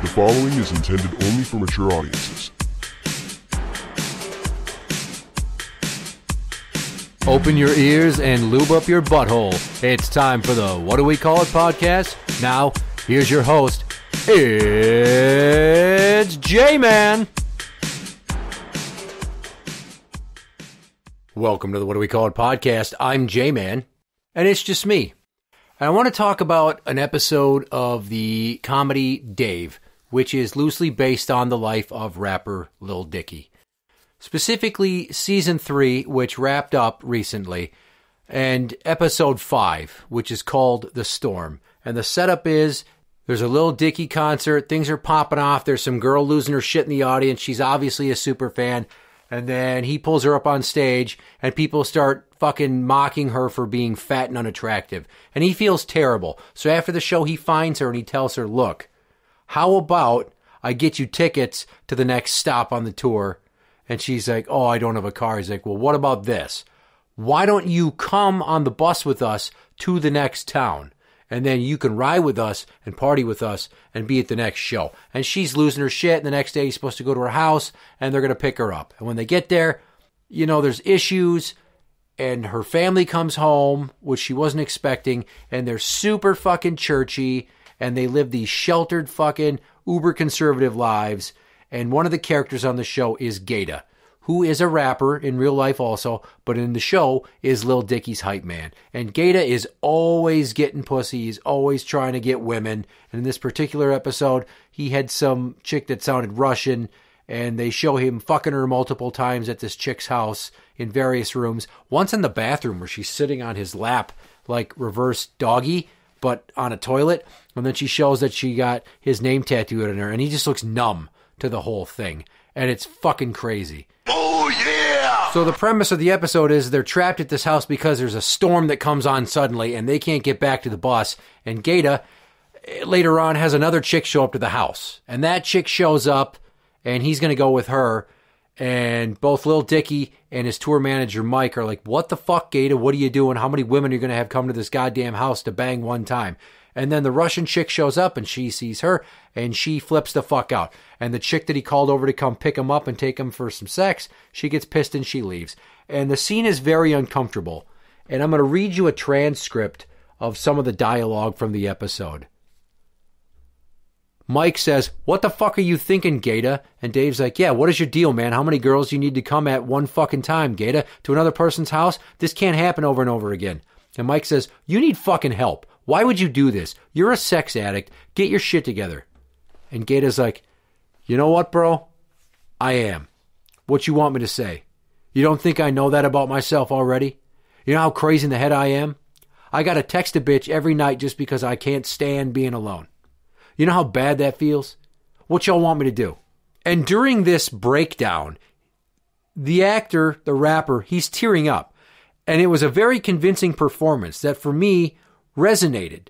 The following is intended only for mature audiences. Open your ears and lube up your butthole. It's time for the What Do We Call It podcast. Now, here's your host. It's Jmann. Welcome to the What Do We Call It podcast. I'm Jmann, and it's just me. And I want to talk about an episode of the comedy Dave, which is loosely based on the life of rapper Lil Dicky. Specifically, Season 3, which wrapped up recently, and Episode 5, which is called The Storm. And the setup is, there's a Lil Dicky concert, things are popping off, there's some girl losing her shit in the audience, she's obviously a super fan, and then he pulls her up on stage, and people start fucking mocking her for being fat and unattractive. And he feels terrible. So after the show, he finds her and he tells her, look, how about I get you tickets to the next stop on the tour? And she's like, oh, I don't have a car. He's like, well, what about this? Why don't you come on the bus with us to the next town? And then you can ride with us and party with us and be at the next show. And she's losing her shit. And the next day he's supposed to go to her house and they're going to pick her up. And when they get there, you know, there's issues. And her family comes home, which she wasn't expecting. And they're super fucking churchy. And they live these sheltered fucking uber conservative lives. And one of the characters on the show is Gata, who is a rapper in real life also, but in the show is Lil Dicky's hype man. And Gata is always getting pussy. He's always trying to get women. And in this particular episode, he had some chick that sounded Russian, and they show him fucking her multiple times at this chick's house in various rooms. Once in the bathroom where she's sitting on his lap like reverse doggy, but on a toilet. And then she shows that she got his name tattooed on her, and he just looks numb to the whole thing. And it's fucking crazy. Oh, yeah! So the premise of the episode is they're trapped at this house because there's a storm that comes on suddenly and they can't get back to the bus. And Gata, later on, has another chick show up to the house. And that chick shows up and he's going to go with her. And both Lil Dicky and his tour manager, Mike, are like, what the fuck, Gata? What are you doing? How many women are you going to have come to this goddamn house to bang one time? And then the Russian chick shows up and she sees her and she flips the fuck out. And the chick that he called over to come pick him up and take him for some sex, she gets pissed and she leaves. And the scene is very uncomfortable. And I'm going to read you a transcript of some of the dialogue from the episode. Mike says, what the fuck are you thinking, Gata? And Dave's like, yeah, what is your deal, man? How many girls do you need to come at one fucking time, Gata? To another person's house? This can't happen over and over again. And Mike says, you need fucking help. Why would you do this? You're a sex addict. Get your shit together. And Gata's like, you know what, bro? I am. What you want me to say? You don't think I know that about myself already? You know how crazy in the head I am? I gotta text a bitch every night just because I can't stand being alone. You know how bad that feels? What y'all want me to do? And during this breakdown, the actor, the rapper, he's tearing up. And it was a very convincing performance that for me resonated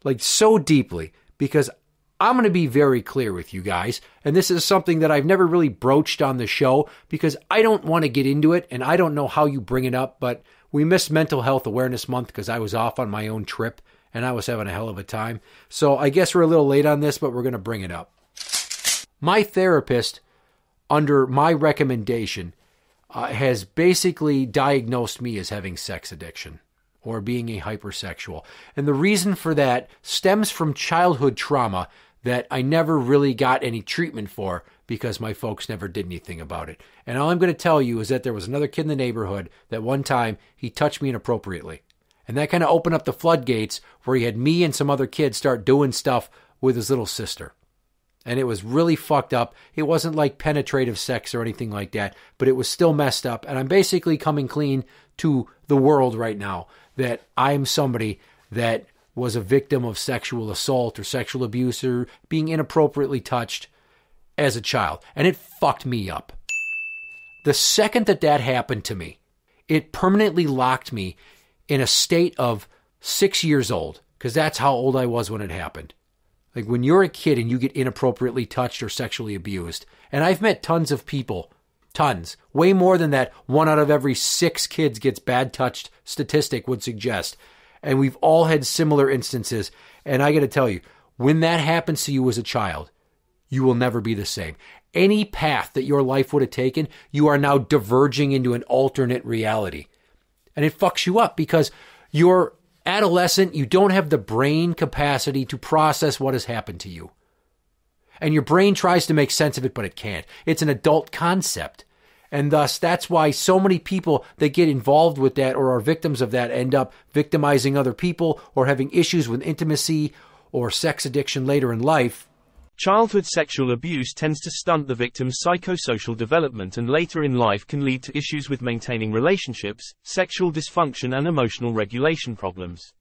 like so deeply, because I'm going to be very clear with you guys. And this is something that I've never really broached on the show because I don't want to get into it and I don't know how you bring it up, but we missed Mental Health Awareness Month because I was off on my own trip and I was having a hell of a time. So I guess we're a little late on this, but we're going to bring it up. My therapist, under my recommendation, has basically diagnosed me as having sex addiction or being a hypersexual. And the reason for that stems from childhood trauma that I never really got any treatment for because my folks never did anything about it. And all I'm going to tell you is that there was another kid in the neighborhood that one time he touched me inappropriately. And that kind of opened up the floodgates where he had me and some other kids start doing stuff with his little sister. And it was really fucked up. It wasn't like penetrative sex or anything like that, but it was still messed up. And I'm basically coming clean to the world right now that I'm somebody that was a victim of sexual assault or sexual abuse or being inappropriately touched as a child. And it fucked me up. The second that happened to me, it permanently locked me in a state of 6 years old, because that's how old I was when it happened. Like when you're a kid and you get inappropriately touched or sexually abused, and I've met tons of people, tons, way more than that 1 out of every 6 kids gets bad touched statistic would suggest. And we've all had similar instances. And I got to tell you, when that happens to you as a child, you will never be the same. Any path that your life would have taken, you are now diverging into an alternate reality. And it fucks you up because you're adolescent, you don't have the brain capacity to process what has happened to you. And your brain tries to make sense of it, but it can't. It's an adult concept. And thus, that's why so many people that get involved with that or are victims of that end up victimizing other people or having issues with intimacy or sex addiction later in life. Childhood sexual abuse tends to stunt the victim's psychosocial development and later in life can lead to issues with maintaining relationships, sexual dysfunction and emotional regulation problems.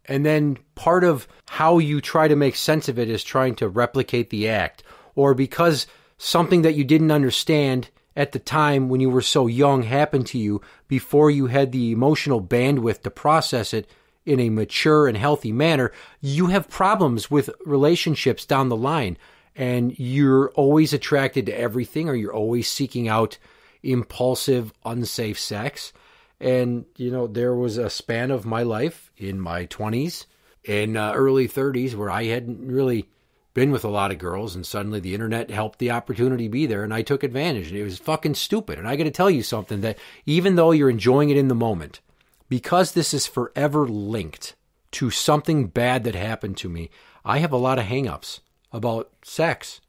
And then part of how you try to make sense of it is trying to replicate the act, or because something that you didn't understand at the time when you were so young happened to you before you had the emotional bandwidth to process it in a mature and healthy manner, you have problems with relationships down the line, and you're always attracted to everything, or you're always seeking out impulsive, unsafe sex. And, there was a span of my life in my 20s and early 30s where I hadn't really been with a lot of girls, and suddenly the internet helped the opportunity be there, and I took advantage, and it was fucking stupid. And I got to tell you something, that even though you're enjoying it in the moment, because this is forever linked to something bad that happened to me, I have a lot of hang-ups about sex.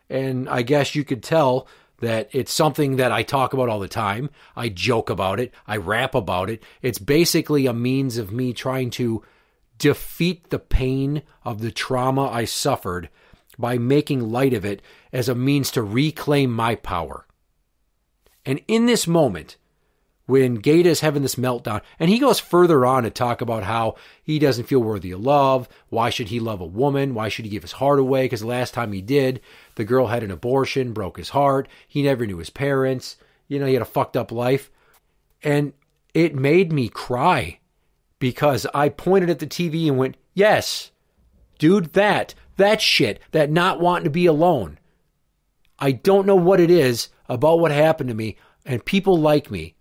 And I guess you could tell that it's something that I talk about all the time. I joke about it. I rap about it. It's basically a means of me trying to defeat the pain of the trauma I suffered by making light of it as a means to reclaim my power. And in this moment, when Gaeta is having this meltdown, and he goes further on to talk about how he doesn't feel worthy of love. Why should he love a woman? Why should he give his heart away? Because the last time he did, the girl had an abortion, broke his heart. He never knew his parents. He had a fucked up life. And it made me cry because I pointed at the TV and went, yes, dude, that shit, that not wanting to be alone. I don't know what it is about what happened to me and people like me,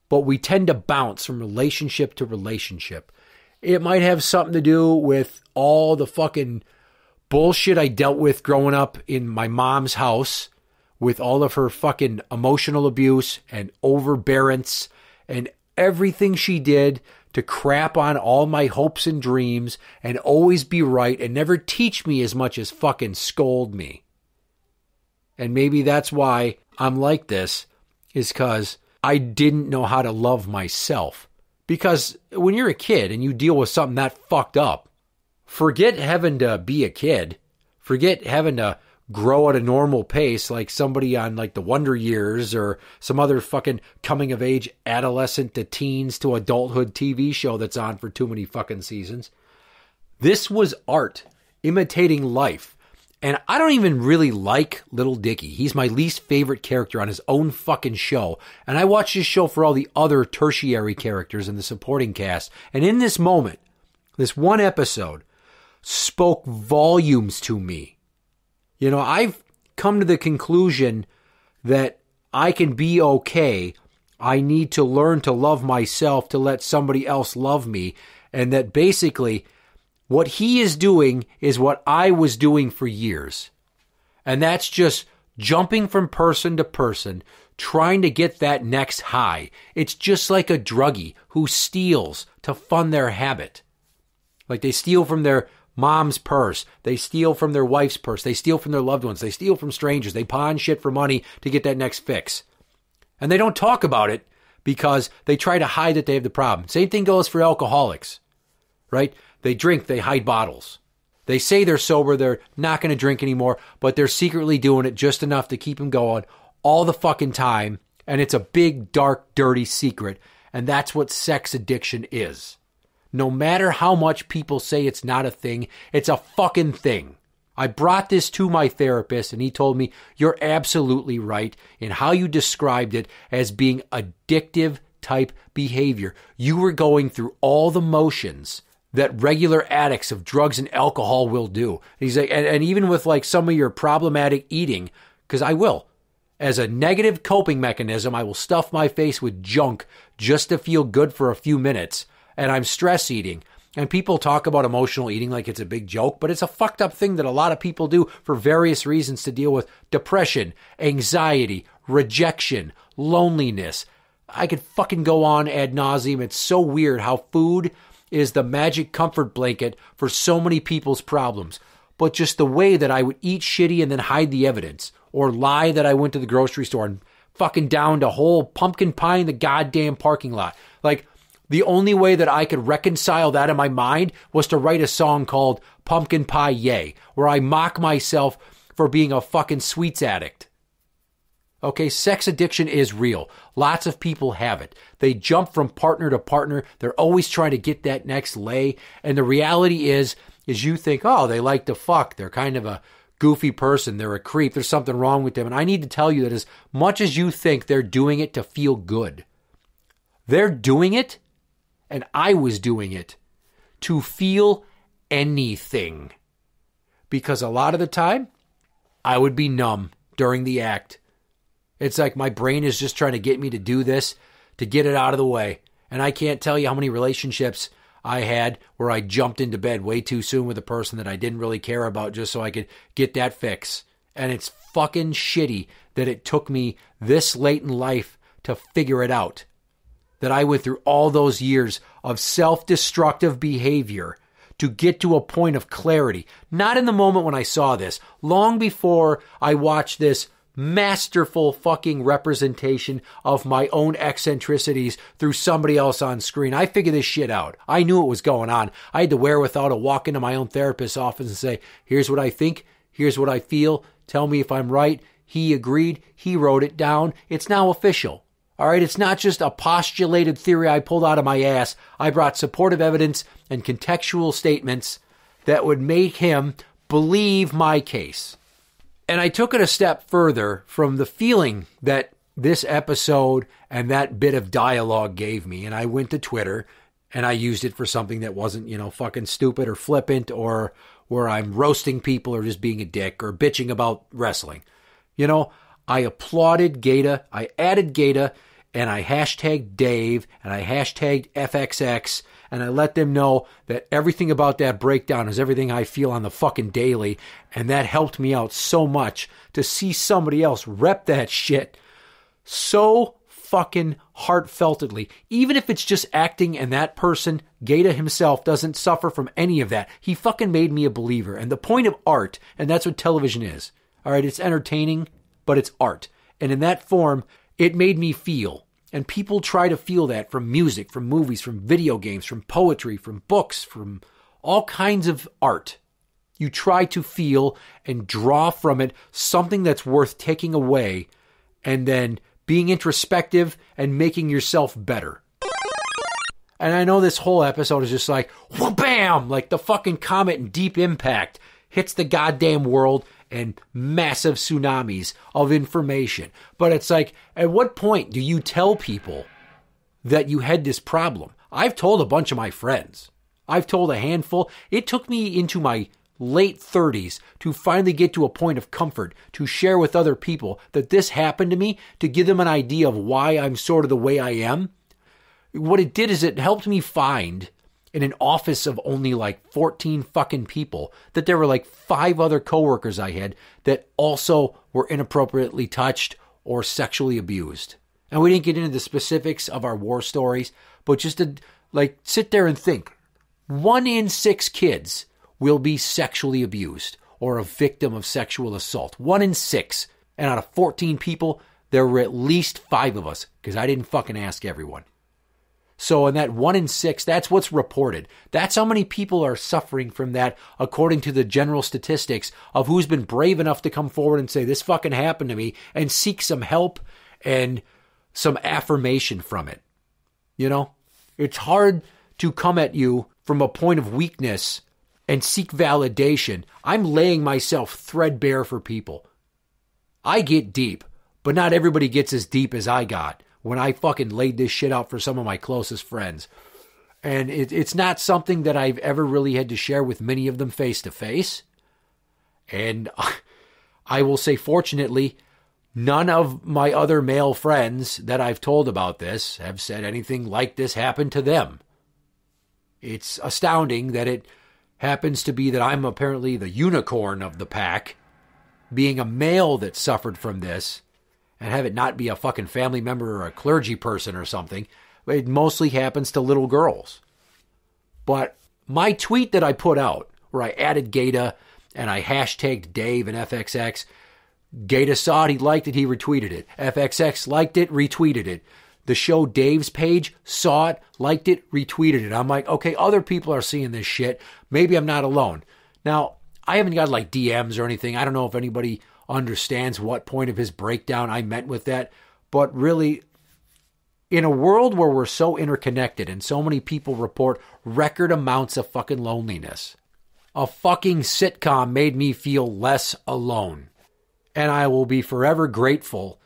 but we tend to bounce from relationship to relationship. It might have something to do with all the fucking bullshit I dealt with growing up in my mom's house, with all of her fucking emotional abuse and overbearance and everything she did to crap on all my hopes and dreams and always be right and never teach me as much as fucking scold me. And maybe that's why I'm like this, is because I didn't know how to love myself. Because when you're a kid and you deal with something that fucked up, forget having to be a kid. Forget having to grow at a normal pace like somebody on like the Wonder Years or some other fucking coming of age adolescent to teens to adulthood TV show that's on for too many fucking seasons. This was art, imitating life. And I don't even really like Lil Dicky. He's my least favorite character on his own fucking show. And I watch this show for all the other tertiary characters in the supporting cast. And in this moment, this one episode spoke volumes to me. I've come to the conclusion that I can be okay. I need to learn to love myself to let somebody else love me. And that basically what he is doing is what I was doing for years. And that's just jumping from person to person, trying to get that next high. It's just like a druggie who steals to fund their habit. Like they steal from their mom's purse. They steal from their wife's purse. They steal from their loved ones. They steal from strangers. They pawn shit for money to get that next fix. And they don't talk about it because they try to hide that they have the problem. Same thing goes for alcoholics, right? They drink, they hide bottles. They say they're sober, they're not going to drink anymore, but they're secretly doing it just enough to keep them going all the fucking time. And it's a big, dark, dirty secret. And that's what sex addiction is. No matter how much people say it's not a thing, it's a fucking thing. I brought this to my therapist and he told me, you're absolutely right in how you described it as being addictive type behavior. You were going through all the motions that regular addicts of drugs and alcohol will do. He's like, and even with like some of your problematic eating, because I will, as a negative coping mechanism, I will stuff my face with junk just to feel good for a few minutes. And I'm stress eating. And people talk about emotional eating like it's a big joke, but it's a fucked up thing that a lot of people do for various reasons to deal with depression, anxiety, rejection, loneliness. I could fucking go on ad nauseum. It's so weird how food is the magic comfort blanket for so many people's problems. But just the way that I would eat shitty and then hide the evidence, or lie that I went to the grocery store and fucking downed a whole pumpkin pie in the goddamn parking lot. Like, the only way that I could reconcile that in my mind was to write a song called Pumpkin Pie Yay, where I mock myself for being a fucking sweets addict. Okay, sex addiction is real. Lots of people have it. They jump from partner to partner. They're always trying to get that next lay. And the reality is you think, oh, they like to fuck. They're kind of a goofy person. They're a creep. There's something wrong with them. And I need to tell you that as much as you think they're doing it to feel good, they're doing it, and I was doing it, to feel anything. Because a lot of the time, I would be numb during the act. It's like my brain is just trying to get me to do this, to get it out of the way. And I can't tell you how many relationships I had where I jumped into bed way too soon with a person that I didn't really care about just so I could get that fix. And it's fucking shitty that it took me this late in life to figure it out. That I went through all those years of self-destructive behavior to get to a point of clarity. Not in the moment when I saw this. Long before I watched this masterful fucking representation of my own eccentricities through somebody else on screen. I figured this shit out. I knew what was going on. I had the wherewithal to walk into my own therapist's office and say, here's what I think, here's what I feel, tell me if I'm right. He agreed, he wrote it down, it's now official. All right, it's not just a postulated theory I pulled out of my ass. I brought supportive evidence and contextual statements that would make him believe my case. And I took it a step further from the feeling that this episode and that bit of dialogue gave me. And I went to Twitter and I used it for something that wasn't, fucking stupid or flippant or where I'm roasting people or just being a dick or bitching about wrestling. I applauded Gaeta. I added Gaeta. And I hashtagged Dave, and I hashtagged FXX, and I let them know that everything about that breakdown is everything I feel on the fucking daily, and that helped me out so much to see somebody else rep that shit so fucking heartfeltedly. Even if it's just acting and that person, Gaeta himself, doesn't suffer from any of that. He fucking made me a believer. And the point of art, and that's what television is, all right, it's entertaining, but it's art. And in that form, it made me feel, and people try to feel that from music, from movies, from video games, from poetry, from books, from all kinds of art. You try to feel and draw from it something that's worth taking away and then being introspective and making yourself better. And I know this whole episode is just like, wha-bam, like the fucking comet in Deep Impact hits the goddamn world and massive tsunamis of information. But it's like, at what point do you tell people that you had this problem? I've told a bunch of my friends. I've told a handful. It took me into my late 30s to finally get to a point of comfort to share with other people that this happened to me, to give them an idea of why I'm sort of the way I am. What it did is it helped me find in an office of only like 14 fucking people, that there were like 5 other coworkers I had that also were inappropriately touched or sexually abused. And we didn't get into the specifics of our war stories, but just to like sit there and think, 1 in 6 kids will be sexually abused or a victim of sexual assault. 1 in 6. And out of 14 people, there were at least 5 of us, because I didn't fucking ask everyone. So in that 1 in 6, that's what's reported. That's how many people are suffering from that, according to the general statistics of who's been brave enough to come forward and say, this fucking happened to me, and seek some help and some affirmation from it. It's hard to come at you from a point of weakness and seek validation. I'm laying myself threadbare for people. I get deep, but not everybody gets as deep as I got when I fucking laid this shit out for some of my closest friends. And it's not something that I've ever really had to share with many of them face to face. And I will say, fortunately, none of my other male friends that I've told about this have said anything like this happened to them. It's astounding that it happens to be that I'm apparently the unicorn of the pack, being a male that suffered from this, and have it not be a fucking family member or a clergy person or something. It mostly happens to little girls. But my tweet that I put out, where I added Gata and I hashtagged Dave and FXX, Gata saw it, he liked it, he retweeted it. FXX liked it, retweeted it. The show Dave's page saw it, liked it, retweeted it. I'm like, okay, other people are seeing this shit. Maybe I'm not alone. Now, I haven't got like DMs or anything. I don't know if anybody understands what point of his breakdown I meant with that. But really, in a world where we're so interconnected and so many people report record amounts of fucking loneliness, a fucking sitcom made me feel less alone. And I will be forever grateful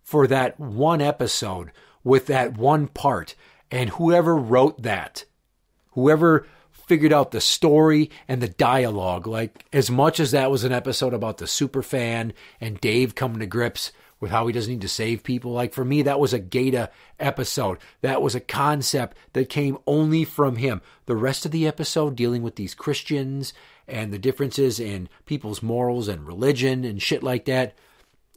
for that one episode with that one part. And whoever wrote that, whoever figured out the story and the dialogue, like as much as that was an episode about the super fan and Dave coming to grips with how he doesn't need to save people, like for me, that was a Gata episode. That was a concept that came only from him. The rest of the episode dealing with these Christians and the differences in people's morals and religion and shit like that,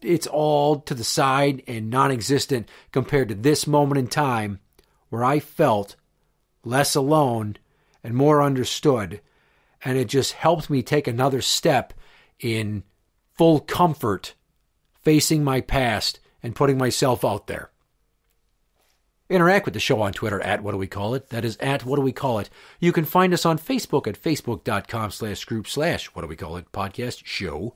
it's all to the side and non-existent compared to this moment in time where I felt less alone and more understood, and it just helped me take another step in full comfort facing my past and putting myself out there. Interact with the show on Twitter at What Do We Call It. That is at What Do We Call It. You can find us on Facebook at facebook.com/group/What Do We Call It podcast show.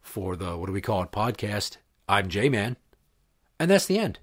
For the What Do We Call It podcast, I'm Jmann, and that's the end.